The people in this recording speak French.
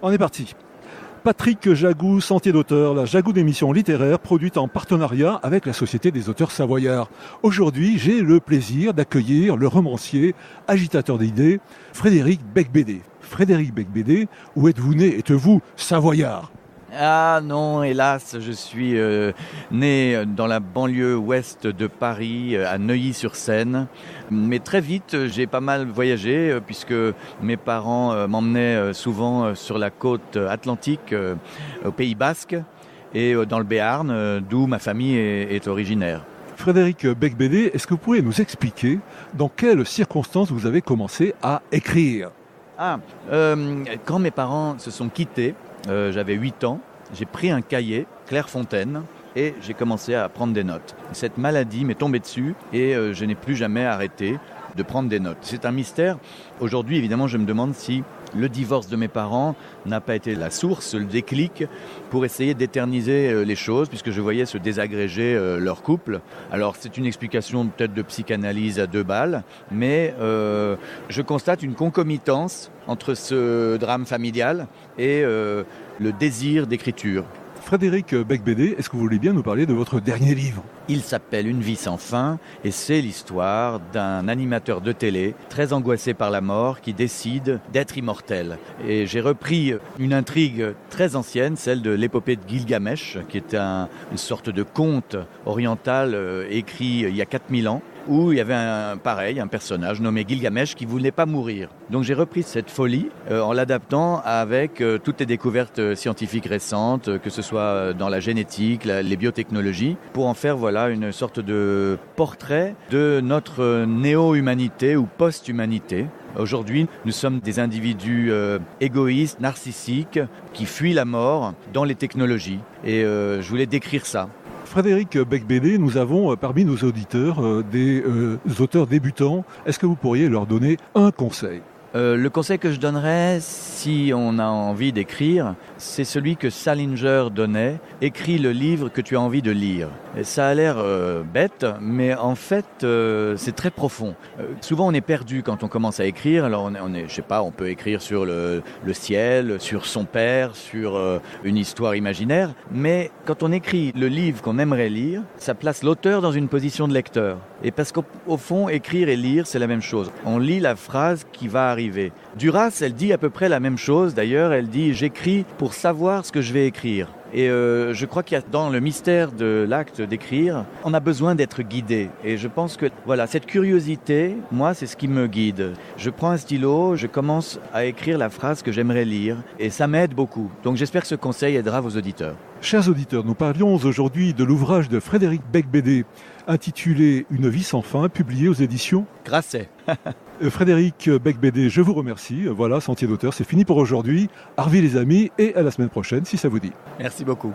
On est parti. Patrick Jagou, Sentier d'auteur, la Jagou d'émission littéraire produite en partenariat avec la Société des auteurs savoyards. Aujourd'hui, j'ai le plaisir d'accueillir le romancier, agitateur d'idées, Frédéric Beigbeder. Frédéric Beigbeder, où êtes-vous né? Êtes-vous savoyard? Ah non, hélas, je suis né dans la banlieue ouest de Paris, à Neuilly-sur-Seine. Mais très vite, j'ai pas mal voyagé, puisque mes parents m'emmenaient souvent sur la côte atlantique, au Pays Basque, et dans le Béarn, d'où ma famille est originaire. Frédéric Beigbeder, est-ce que vous pouvez nous expliquer dans quelles circonstances vous avez commencé à écrire? Quand mes parents se sont quittés, j'avais 8 ans, j'ai pris un cahier, Clairefontaine, et j'ai commencé à prendre des notes. Cette maladie m'est tombée dessus et je n'ai plus jamais arrêté de prendre des notes. C'est un mystère. Aujourd'hui, évidemment, je me demande si le divorce de mes parents n'a pas été la source, le déclic, pour essayer d'éterniser les choses, puisque je voyais se désagréger leur couple. Alors, c'est une explication peut-être de psychanalyse à 2 balles, mais je constate une concomitance entre ce drame familial et le désir d'écriture. Frédéric Beigbeder, est-ce que vous voulez bien nous parler de votre dernier livre? Il s'appelle Une vie sans fin et c'est l'histoire d'un animateur de télé très angoissé par la mort qui décide d'être immortel. Et j'ai repris une intrigue très ancienne, celle de l'épopée de Gilgamesh, qui est une sorte de conte oriental écrit il y a 4000 ans, où il y avait un personnage nommé Gilgamesh qui ne voulait pas mourir. Donc j'ai repris cette folie en l'adaptant avec toutes les découvertes scientifiques récentes, que ce soit dans la génétique, les biotechnologies, pour en faire une sorte de portrait de notre néo-humanité ou post-humanité. Aujourd'hui, nous sommes des individus égoïstes, narcissiques, qui fuient la mort dans les technologies. Et je voulais décrire ça. Frédéric Beigbeder, nous avons parmi nos auditeurs des auteurs débutants. Est-ce que vous pourriez leur donner un conseil? Le conseil que je donnerais, si on a envie d'écrire, c'est celui que Salinger donnait. Écris le livre que tu as envie de lire. Et ça a l'air bête, mais en fait, c'est très profond. Souvent, on est perdu quand on commence à écrire. Alors, on peut écrire sur le ciel, sur son père, sur une histoire imaginaire. Mais quand on écrit le livre qu'on aimerait lire, ça place l'auteur dans une position de lecteur. Et parce qu'au fond, écrire et lire, c'est la même chose. On lit la phrase qui va arriver. Duras, elle dit à peu près la même chose. D'ailleurs, elle dit « J'écris pour savoir ce que je vais écrire ». Et je crois qu'il y a dans le mystère de l'acte d'écrire, on a besoin d'être guidé. Et je pense que cette curiosité, moi, c'est ce qui me guide. Je prends un stylo, je commence à écrire la phrase que j'aimerais lire. Et ça m'aide beaucoup. Donc j'espère que ce conseil aidera vos auditeurs. Chers auditeurs, nous parlions aujourd'hui de l'ouvrage de Frédéric Beigbeder intitulé Une vie sans fin, publié aux éditions Grasset. Frédéric Beigbeder, je vous remercie. Voilà, Sentier d'auteur, c'est fini pour aujourd'hui. Arvi les amis et à la semaine prochaine si ça vous dit. Merci beaucoup.